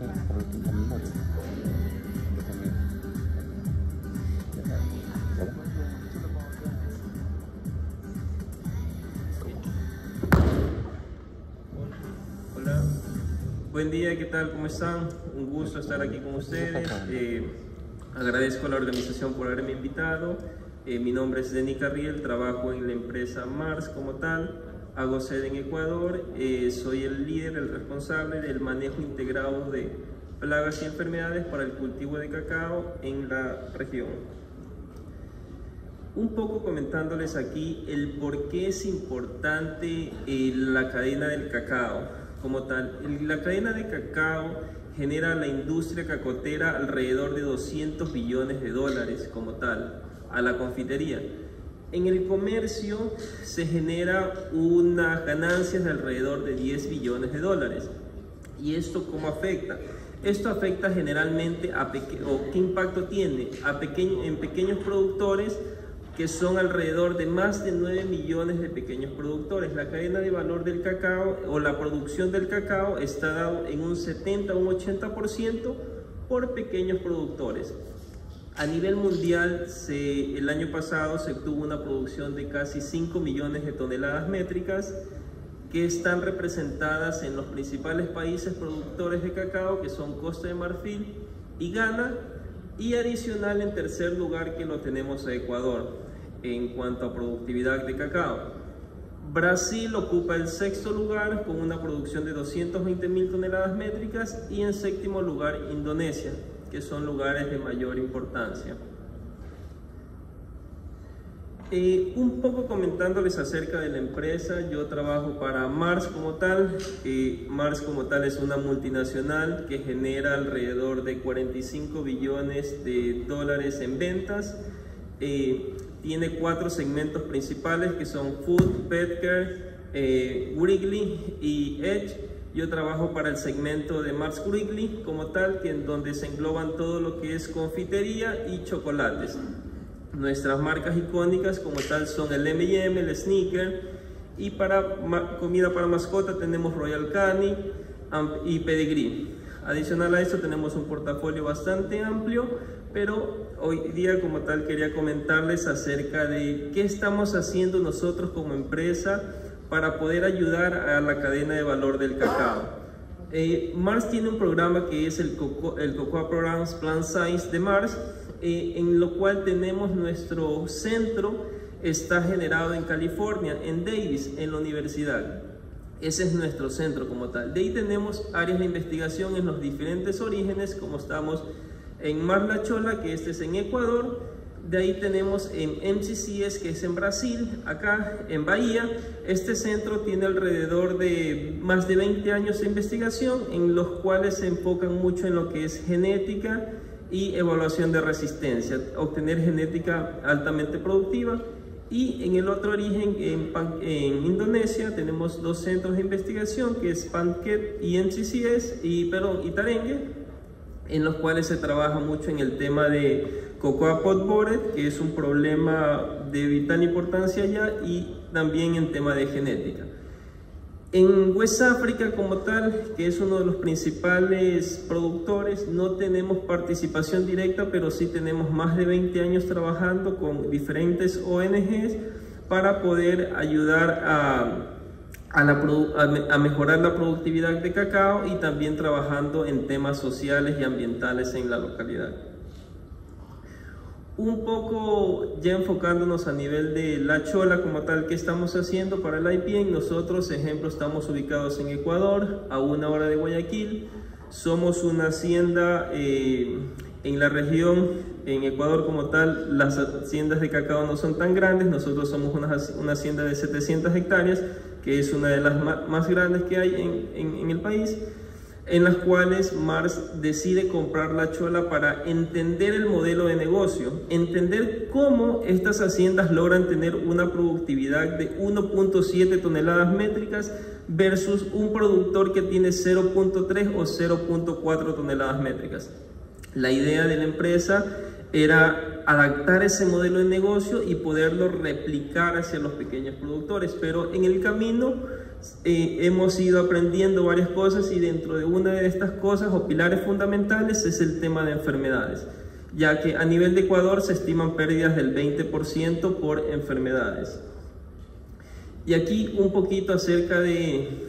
Hola, buen día, ¿qué tal? ¿Cómo están? Un gusto estar aquí con ustedes. Agradezco a la organización por haberme invitado. Mi nombre es Denny Carriel, trabajo en la empresa Mars como tal, hago sede en Ecuador, soy el líder, el responsable del manejo integrado de plagas y enfermedades para el cultivo de cacao en la región. Un poco comentándoles aquí el por qué es importante la cadena del cacao como tal. La cadena de cacao genera a la industria cacotera alrededor de 200 billones de dólares como tal, a la confitería. En el comercio se genera unas ganancias de alrededor de 10 billones de dólares. ¿Y esto cómo afecta? Esto afecta generalmente ¿qué impacto tiene? En pequeños productores, que son alrededor de más de 9 millones de pequeños productores. La cadena de valor del cacao o la producción del cacao está dado en un 70 o un 80% por pequeños productores. A nivel mundial, el año pasado se obtuvo una producción de casi 5 millones de toneladas métricas que están representadas en los principales países productores de cacao, que son Costa de Marfil y Ghana, y adicional en tercer lugar que lo tenemos a Ecuador en cuanto a productividad de cacao. Brasil ocupa el sexto lugar con una producción de 220.000 toneladas métricas y en séptimo lugar Indonesia, que son lugares de mayor importancia. Un poco comentándoles acerca de la empresa, yo trabajo para Mars como tal. Mars como tal es una multinacional que genera alrededor de 45 billones de dólares en ventas. Tiene 4 segmentos principales que son Food, Petcare, Wrigley y Edge. Yo trabajo para el segmento de Mars Wrigley como tal, en donde se engloban todo lo que es confitería y chocolates. Nuestras marcas icónicas como tal son el M&M, el Snicker, y para comida para mascota tenemos Royal Canin y Pedigree. Adicional a esto tenemos un portafolio bastante amplio, pero hoy día como tal quería comentarles acerca de qué estamos haciendo nosotros como empresa para poder ayudar a la cadena de valor del cacao. Mars tiene un programa que es el Cocoa Programs Plant Science de Mars, en lo cual tenemos nuestro centro, está generado en California, en Davis, en la universidad. Ese es nuestro centro como tal. De ahí tenemos áreas de investigación en los diferentes orígenes, como estamos en Mar La Chola, que este es en Ecuador. De ahí tenemos en MCCS, que es en Brasil, acá en Bahía. Este centro tiene alrededor de más de 20 años de investigación, en los cuales se enfocan mucho en lo que es genética y evaluación de resistencia, obtener genética altamente productiva. Y en el otro origen, en Indonesia, tenemos 2 centros de investigación, que es Panket y MCCS, y Tarengue, en los cuales se trabaja mucho en el tema de Cocoa Pod Borer, que es un problema de vital importancia allá, y también en tema de genética. En West África como tal, que es uno de los principales productores, no tenemos participación directa, pero sí tenemos más de 20 años trabajando con diferentes ONGs para poder ayudar a mejorar la productividad de cacao, y también trabajando en temas sociales y ambientales en la localidad. Un poco ya enfocándonos a nivel de La Chola como tal, ¿qué estamos haciendo para el IPM? Nosotros, ejemplo, estamos ubicados en Ecuador, a 1 hora de Guayaquil. Somos una hacienda en la región, en Ecuador como tal, las haciendas de cacao no son tan grandes. Nosotros somos una hacienda de 700 hectáreas, que es una de las más grandes que hay en el país, en las cuales Mars decide comprar La Chola para entender el modelo de negocio, entender cómo estas haciendas logran tener una productividad de 1.7 toneladas métricas versus un productor que tiene 0.3 o 0.4 toneladas métricas. La idea de la empresa era adaptar ese modelo de negocio y poderlo replicar hacia los pequeños productores, pero en el camino hemos ido aprendiendo varias cosas, y dentro de una de estas cosas o pilares fundamentales es el tema de enfermedades, ya que a nivel de Ecuador se estiman pérdidas del 20% por enfermedades. Y aquí un poquito acerca de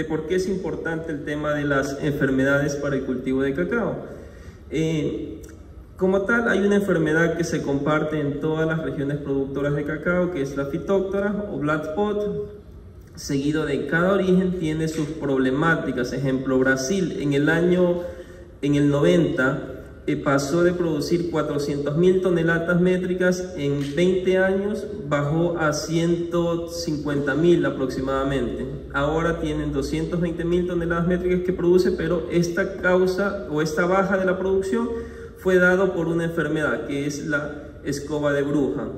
por qué es importante el tema de las enfermedades para el cultivo de cacao. Como tal, hay una enfermedad que se comparte en todas las regiones productoras de cacao, que es la Phytophthora o Black Spot, seguido de cada origen tiene sus problemáticas. Ejemplo, Brasil en el 90 pasó de producir 400.000 toneladas métricas, en 20 años bajó a 150.000 aproximadamente. Ahora tienen 220.000 toneladas métricas que produce, pero esta causa o esta baja de la producción fue dado por una enfermedad que es la escoba de bruja.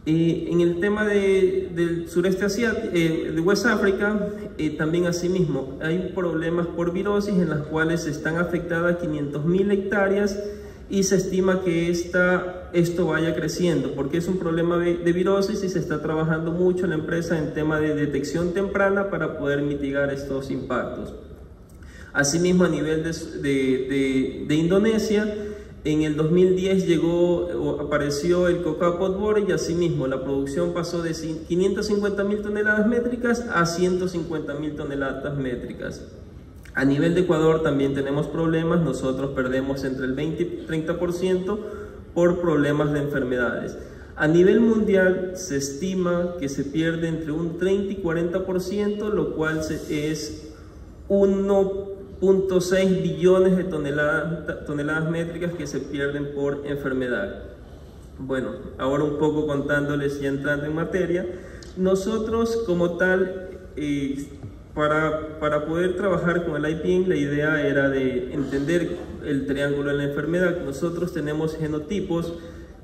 En el tema del sureste asiático, de West Africa, también asimismo hay problemas por virosis en las cuales están afectadas 500.000 hectáreas, y se estima que esto vaya creciendo porque es un problema de virosis, y se está trabajando mucho en la empresa en tema de detección temprana para poder mitigar estos impactos. Asimismo, a nivel de Indonesia, en el 2010 apareció el Cocoa Pod Borer, y asimismo la producción pasó de 550.000 toneladas métricas a 150.000 toneladas métricas. A nivel de Ecuador también tenemos problemas. Nosotros perdemos entre el 20 y 30% por problemas de enfermedades. A nivel mundial se estima que se pierde entre un 30 y 40%, lo cual es 1.6 billones de toneladas métricas que se pierden por enfermedad. Bueno, ahora un poco contándoles, ya entrando en materia, nosotros como tal, para poder trabajar con el IPM, la idea era de entender el triángulo de la enfermedad. Nosotros tenemos genotipos.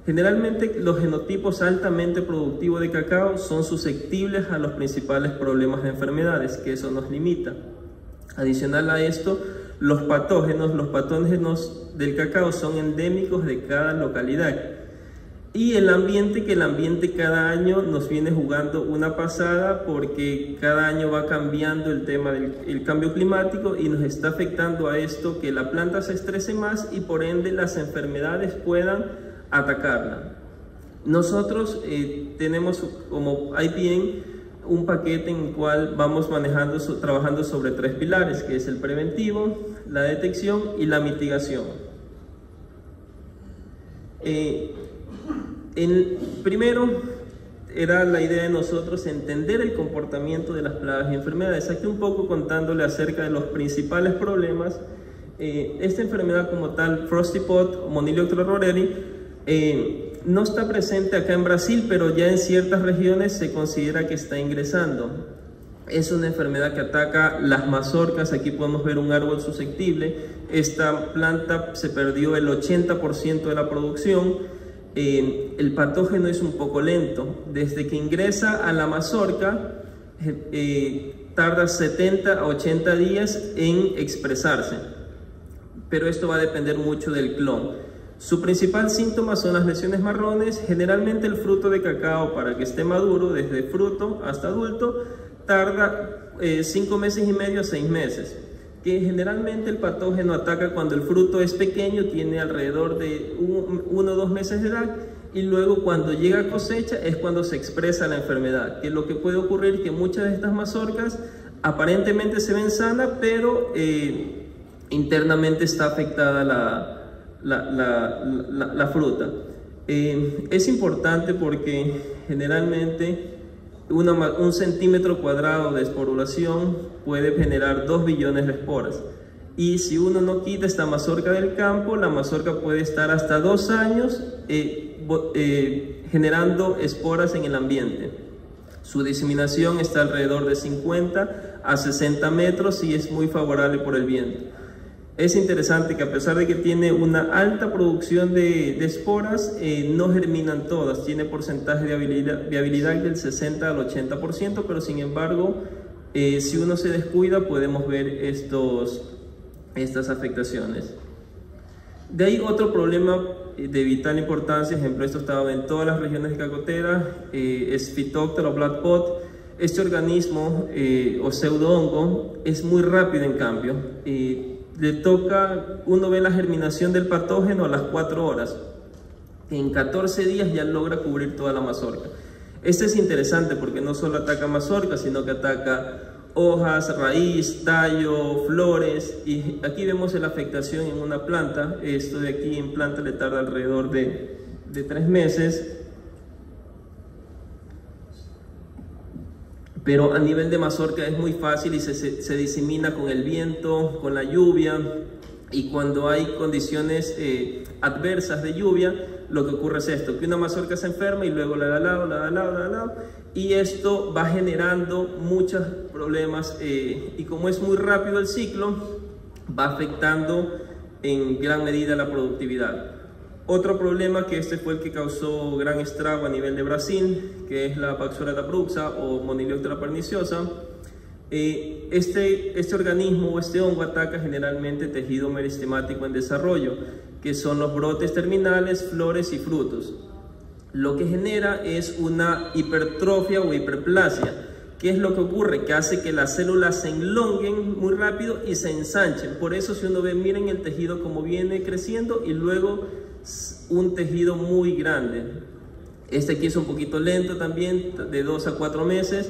Generalmente los genotipos altamente productivos de cacao son susceptibles a los principales problemas de enfermedades, que eso nos limita. Adicional a esto, los patógenos del cacao son endémicos de cada localidad. Y el ambiente cada año nos viene jugando una pasada, porque cada año va cambiando el tema del cambio climático, y nos está afectando a esto que la planta se estrese más y por ende las enfermedades puedan atacarla. Nosotros tenemos como IPM un paquete en el cual vamos trabajando sobre 3 pilares, que es el preventivo, la detección y la mitigación. Primero era la idea de nosotros entender el comportamiento de las plagas y enfermedades. Aquí un poco contándole acerca de los principales problemas. Esta enfermedad como tal, Frosty Pot o Monilioctro roreri, no está presente acá en Brasil, pero ya en ciertas regiones se considera que está ingresando. Es una enfermedad que ataca las mazorcas. Aquí podemos ver un árbol susceptible. Esta planta se perdió el 80% de la producción. El patógeno es un poco lento. Desde que ingresa a la mazorca, tarda 70 a 80 días en expresarse. Pero esto va a depender mucho del clon. Su principal síntoma son las lesiones marrones. Generalmente el fruto de cacao, para que esté maduro, desde fruto hasta adulto, tarda 5 meses y medio a 6 meses. Que generalmente el patógeno ataca cuando el fruto es pequeño, tiene alrededor de 1 o 2 meses de edad, y luego cuando llega a cosecha es cuando se expresa la enfermedad. Que lo que puede ocurrir es que muchas de estas mazorcas aparentemente se ven sanas, pero internamente está afectada la fruta. Es importante porque generalmente un centímetro cuadrado de esporulación puede generar 2 billones de esporas, y si uno no quita esta mazorca del campo, la mazorca puede estar hasta 2 años generando esporas en el ambiente. Su diseminación está alrededor de 50 a 60 metros y es muy favorable por el viento. Es interesante que a pesar de que tiene una alta producción de esporas, no germinan todas. Tiene porcentaje de viabilidad del 60 al 80%, pero sin embargo, si uno se descuida, podemos ver estas afectaciones. De ahí otro problema de vital importancia, ejemplo, esto estaba en todas las regiones de cacotera, es Phytophthora o Black Pot. Este organismo o pseudohongo es muy rápido en cambio. Le toca, uno ve la germinación del patógeno a las 4 horas. En 14 días ya logra cubrir toda la mazorca. Este es interesante porque no solo ataca mazorca, sino que ataca hojas, raíz, tallo, flores. Y aquí vemos la afectación en una planta. Esto de aquí en planta le tarda alrededor de 3 meses. Pero a nivel de mazorca es muy fácil y se disemina con el viento, con la lluvia, y cuando hay condiciones adversas de lluvia, lo que ocurre es esto, que una mazorca se enferma y luego la da al lado, y esto va generando muchos problemas, y como es muy rápido el ciclo, va afectando en gran medida la productividad. Otro problema, que este fue el que causó gran estrago a nivel de Brasil, que es la Paxurata bruxa o Monilioctera perniciosa. Este organismo o este hongo ataca generalmente tejido meristemático en desarrollo, que son los brotes terminales, flores y frutos. Lo que genera es una hipertrofia o hiperplasia. ¿Qué es lo que ocurre? Que hace que las células se enlonguen muy rápido y se ensanchen. Por eso, si uno ve, miren el tejido como viene creciendo y luego un tejido muy grande. Este aquí es un poquito lento también, de 2 a 4 meses,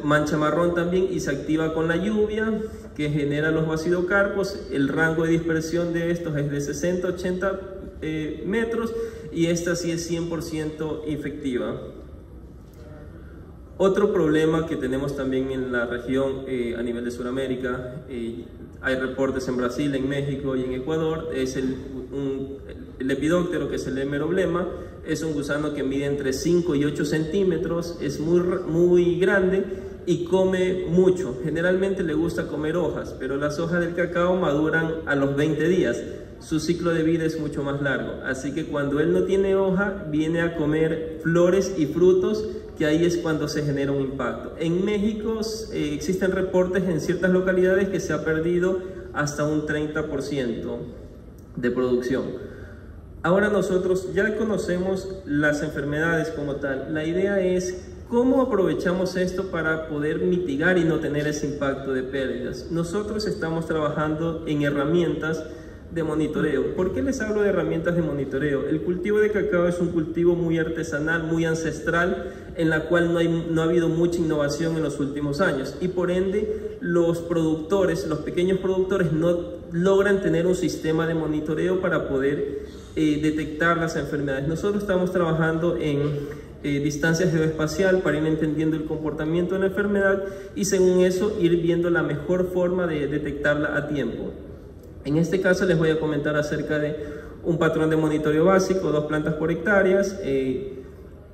mancha marrón también, y se activa con la lluvia que genera los bacidocarpos. El rango de dispersión de estos es de 60 a 80 metros, y esta sí es 100% infectiva. Otro problema que tenemos también en la región a nivel de Sudamérica, hay reportes en Brasil, en México y en Ecuador, es el lepidóptero, que es el hemeroblema. Es un gusano que mide entre 5 y 8 centímetros, es muy grande y come mucho. Generalmente le gusta comer hojas, pero las hojas del cacao maduran a los 20 días. Su ciclo de vida es mucho más largo, así que cuando él no tiene hoja, viene a comer flores y frutos, que ahí es cuando se genera un impacto. En México existen reportes en ciertas localidades que se ha perdido hasta un 30% de producción. Ahora nosotros ya conocemos las enfermedades como tal. La idea es cómo aprovechamos esto para poder mitigar y no tener ese impacto de pérdidas. Nosotros estamos trabajando en herramientas de monitoreo. ¿Por qué les hablo de herramientas de monitoreo? El cultivo de cacao es un cultivo muy artesanal, muy ancestral, en la cual no ha habido mucha innovación en los últimos años, y por ende los productores, los pequeños productores, no logran tener un sistema de monitoreo para poder detectar las enfermedades. Nosotros estamos trabajando en distancia geoespacial para ir entendiendo el comportamiento de la enfermedad y según eso ir viendo la mejor forma de detectarla a tiempo. En este caso les voy a comentar acerca de un patrón de monitoreo básico: 2 plantas por hectáreas,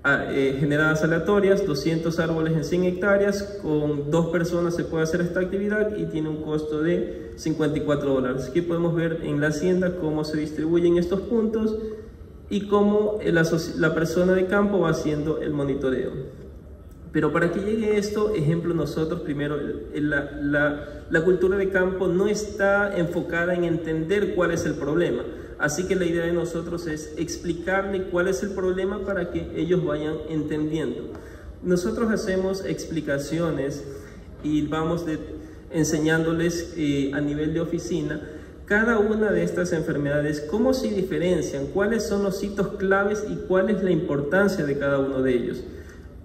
generadas aleatorias, 200 árboles en 100 hectáreas, con 2 personas se puede hacer esta actividad y tiene un costo de $54. Aquí podemos ver en la hacienda cómo se distribuyen estos puntos y cómo la persona de campo va haciendo el monitoreo. Pero para que llegue esto, ejemplo, nosotros primero, la cultura de campo no está enfocada en entender cuál es el problema. Así que la idea de nosotros es explicarle cuál es el problema para que ellos vayan entendiendo. Nosotros hacemos explicaciones y vamos enseñándoles a nivel de oficina cada una de estas enfermedades, cómo se diferencian, cuáles son los hitos claves y cuál es la importancia de cada uno de ellos.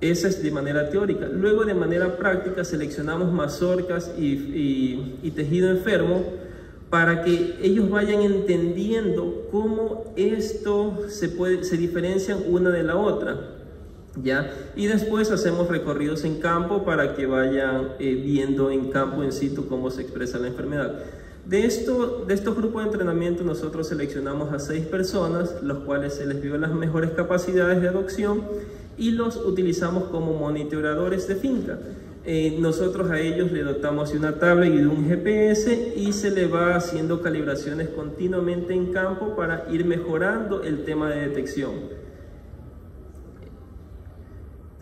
Esa es de manera teórica. Luego, de manera práctica, seleccionamos mazorcas y tejido enfermo para que ellos vayan entendiendo cómo esto se diferencian una de la otra, ¿ya? Y después hacemos recorridos en campo para que vayan viendo en campo, en situ, cómo se expresa la enfermedad. De estos grupos de entrenamiento nosotros seleccionamos a 6 personas, los cuales se les vio las mejores capacidades de adopción y los utilizamos como monitoreadores de finca. Nosotros a ellos le dotamos de una tablet y de un GPS y se le va haciendo calibraciones continuamente en campo para ir mejorando el tema de detección.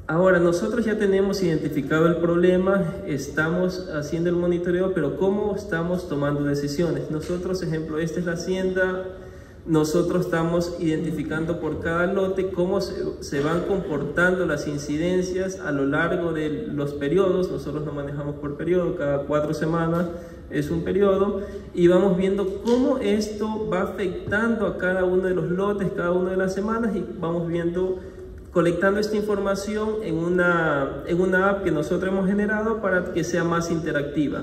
Ahora, nosotros ya tenemos identificado el problema, estamos haciendo el monitoreo, pero ¿cómo estamos tomando decisiones? Nosotros, ejemplo, esta es la hacienda nosotros estamos identificando por cada lote cómo se van comportando las incidencias a lo largo de los periodos. Nosotros lo manejamos por periodo, cada 4 semanas es un periodo, y vamos viendo cómo esto va afectando a cada uno de los lotes, cada una de las semanas, y vamos viendo, colectando esta información en una app que nosotros hemos generado para que sea más interactiva.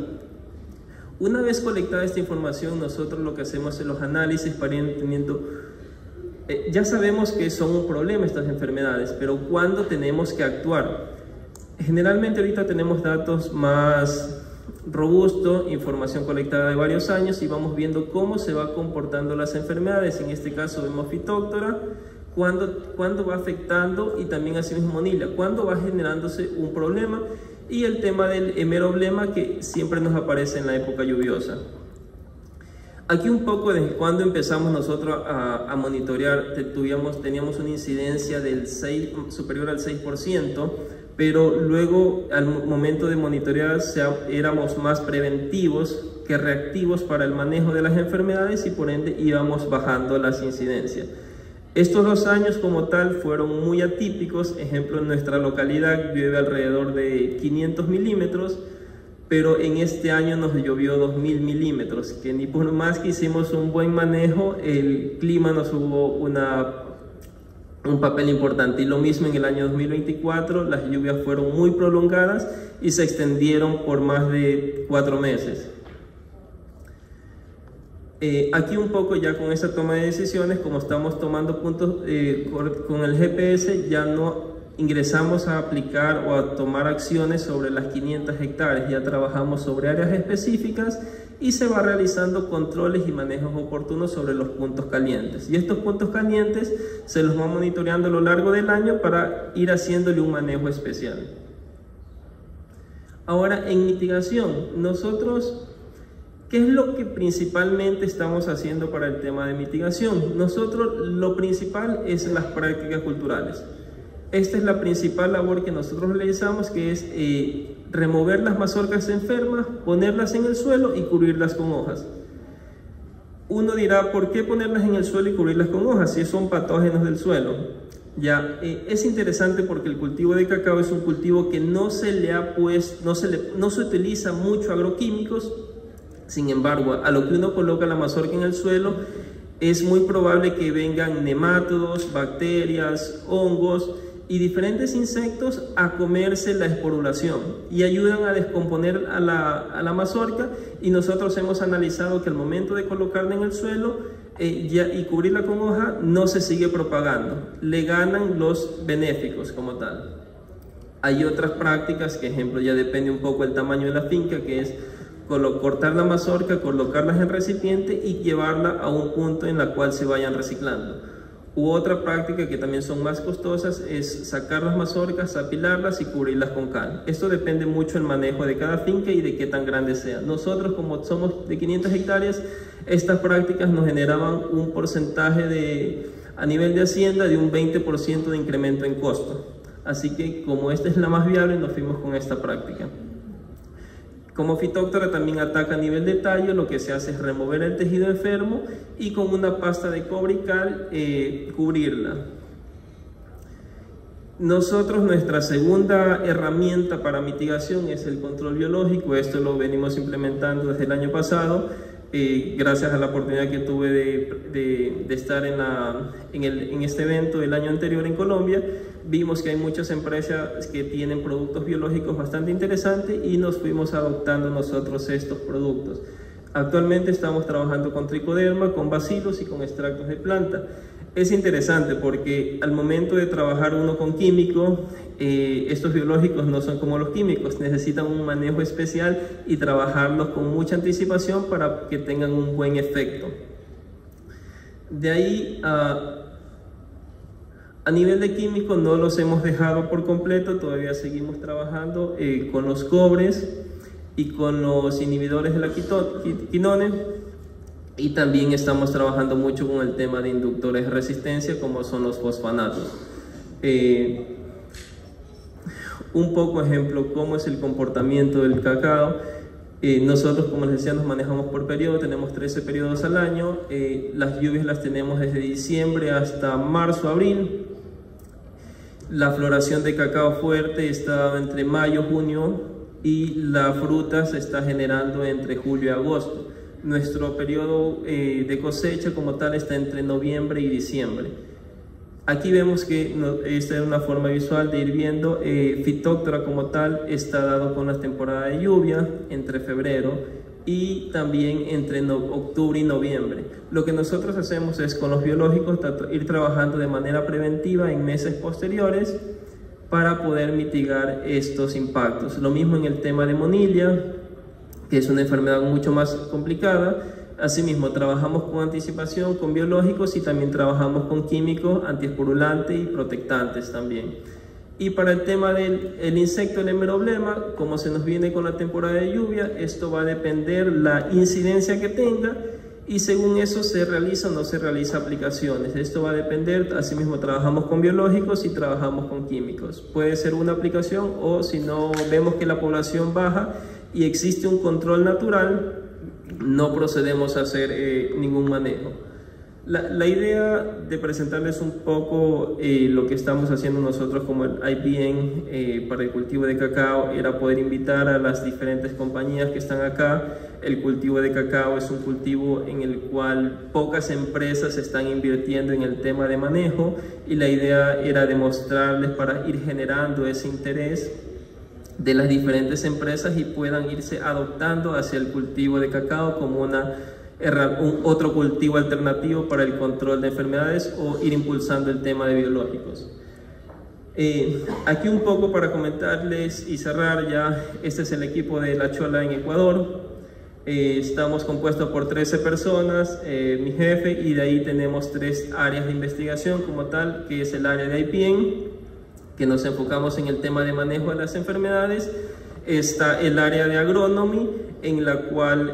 Una vez colectada esta información, nosotros lo que hacemos es los análisis para ir entendiendo. Ya sabemos que son un problema estas enfermedades, pero ¿cuándo tenemos que actuar? Generalmente ahorita tenemos datos más robustos, información colectada de varios años, y vamos viendo cómo se va comportando las enfermedades. En este caso vemos Phytophthora, cuándo va afectando, y también así mismo Monila, cuándo va generándose un problema, y el tema del hemeroblema, que siempre nos aparece en la época lluviosa. Aquí un poco desde cuando empezamos nosotros a monitorear, teníamos una incidencia superior al 6%, pero luego al momento de monitorear éramos más preventivos que reactivos para el manejo de las enfermedades, y por ende íbamos bajando las incidencias. Estos 2 años como tal fueron muy atípicos. Ejemplo, en nuestra localidad llueve alrededor de 500 milímetros, pero en este año nos llovió 2000 milímetros, que ni por más que hicimos un buen manejo, el clima nos jugó un papel importante. Y lo mismo en el año 2024, las lluvias fueron muy prolongadas y se extendieron por más de 4 meses. Aquí un poco ya con esa toma de decisiones, como estamos tomando puntos con el GPS, ya no ingresamos a aplicar o a tomar acciones sobre las 500 hectáreas, ya trabajamos sobre áreas específicas y se va realizando controles y manejos oportunos sobre los puntos calientes. Y estos puntos calientes se los va monitoreando a lo largo del año para ir haciéndole un manejo especial. Ahora, en mitigación, nosotros, ¿qué es lo que principalmente estamos haciendo para el tema de mitigación? Nosotros lo principal es las prácticas culturales. Esta es la principal labor que nosotros realizamos, que es remover las mazorcas enfermas, ponerlas en el suelo y cubrirlas con hojas. Uno dirá, ¿por qué ponerlas en el suelo y cubrirlas con hojas si son patógenos del suelo? Ya, es interesante porque el cultivo de cacao es un cultivo que no se utiliza mucho agroquímicos. Sin embargo, a lo que uno coloca la mazorca en el suelo, es muy probable que vengan nemátodos, bacterias, hongos y diferentes insectos a comerse la esporulación y ayudan a descomponer a la mazorca. Y nosotros hemos analizado que al momento de colocarla en el suelo y cubrirla con hoja, no se sigue propagando, le ganan los benéficos como tal. Hay otras prácticas que, ejemplo, ya depende un poco del tamaño de la finca, que es cortar la mazorca, colocarlas en recipiente y llevarla a un punto en la cual se vayan reciclando. U otra práctica que también son más costosas es sacar las mazorcas, apilarlas y cubrirlas con cal. Esto depende mucho del manejo de cada finca y de qué tan grande sea. Nosotros, como somos de 500 hectáreas, estas prácticas nos generaban un porcentaje a nivel de hacienda de un 20% de incremento en costo. Así que como esta es la más viable, nos fuimos con esta práctica. Como Phytophthora también ataca a nivel de tallo, lo que se hace es remover el tejido enfermo y con una pasta de cobre y cal cubrirla. Nosotros, nuestra segunda herramienta para mitigación es el control biológico. Esto lo venimos implementando desde el año pasado, gracias a la oportunidad que tuve de estar en este evento el año anterior en Colombia. Vimos que hay muchas empresas que tienen productos biológicos bastante interesantes y nos fuimos adoptando nosotros estos productos. Actualmente estamos trabajando con tricoderma, con bacilos y con extractos de planta. Es interesante porque al momento de trabajar uno con químico, estos biológicos no son como los químicos, necesitan un manejo especial y trabajarlos con mucha anticipación para que tengan un buen efecto. De ahí a nivel de químico no los hemos dejado por completo, todavía seguimos trabajando con los cobres y con los inhibidores de la quinone, y también estamos trabajando mucho con el tema de inductores de resistencia como son los fosfanatos. Un poco ejemplo cómo es el comportamiento del cacao. Nosotros, como les decía, nos manejamos por periodo, tenemos 13 periodos al año. Las lluvias las tenemos desde diciembre hasta marzo, abril. La floración de cacao fuerte está entre mayo, junio, y la fruta se está generando entre julio y agosto. Nuestro periodo de cosecha como tal está entre noviembre y diciembre. Aquí vemos que esta es una forma visual de ir viendo. Phytophthora como tal está dado con la temporada de lluvia entre febrero y también entre octubre y noviembre. Lo que nosotros hacemos es con los biológicos ir trabajando de manera preventiva en meses posteriores para poder mitigar estos impactos. Lo mismo en el tema de Monilia, que es una enfermedad mucho más complicada. Asimismo, trabajamos con anticipación, con biológicos, y también trabajamos con químicos antiesporulantes y protectantes también. Y para el tema del insecto, el hemeroblema, como se nos viene con la temporada de lluvia, esto va a depender la incidencia que tenga, y según eso se realiza o no se realiza aplicaciones. Esto va a depender. Asimismo, trabajamos con biológicos y trabajamos con químicos. Puede ser una aplicación, o si no vemos que la población baja y existe un control natural, no procedemos a hacer ningún manejo. La idea de presentarles un poco lo que estamos haciendo nosotros como el IPN para el cultivo de cacao era poder invitar a las diferentes compañías que están acá. El cultivo de cacao es un cultivo en el cual pocas empresas están invirtiendo en el tema de manejo, y la idea era demostrarles para ir generando ese interés de las diferentes empresas y puedan irse adoptando hacia el cultivo de cacao como otro cultivo alternativo para el control de enfermedades, o ir impulsando el tema de biológicos. Aquí un poco para comentarles y cerrar ya. Este es el equipo de La Chola en Ecuador. Estamos compuestos por 13 personas, mi jefe, y de ahí tenemos 3 áreas de investigación como tal, que es el área de IPN, que nos enfocamos en el tema de manejo de las enfermedades. Está el área de agronomy, en la cual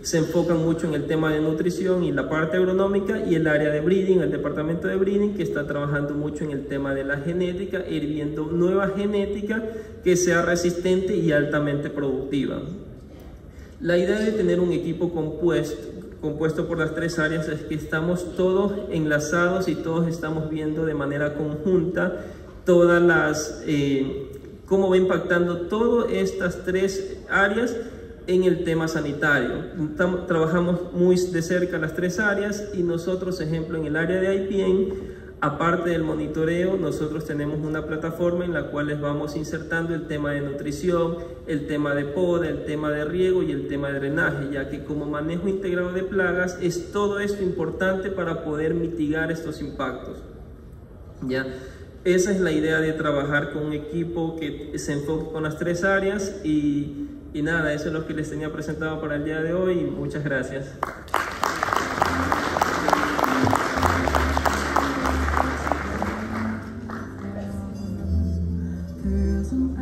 se enfoca mucho en el tema de nutrición y la parte agronómica, y el área de breeding, el departamento de breeding, que está trabajando mucho en el tema de la genética, ir viendo nueva genética que sea resistente y altamente productiva. La idea de tener un equipo compuesto por las 3 áreas es que estamos todos enlazados y todos estamos viendo de manera conjunta todas las cómo va impactando todas estas 3 áreas en el tema sanitario. Trabajamos muy de cerca las 3 áreas, y nosotros, ejemplo, en el área de IPN, aparte del monitoreo, nosotros tenemos una plataforma en la cual les vamos insertando el tema de nutrición, el tema de poda, el tema de riego y el tema de drenaje, ya que como manejo integrado de plagas es todo esto importante para poder mitigar estos impactos. ¿Ya? Esa es la idea de trabajar con un equipo que se enfoque con las 3 áreas, y nada, eso es lo que les tenía presentado para el día de hoy. Muchas gracias. There's an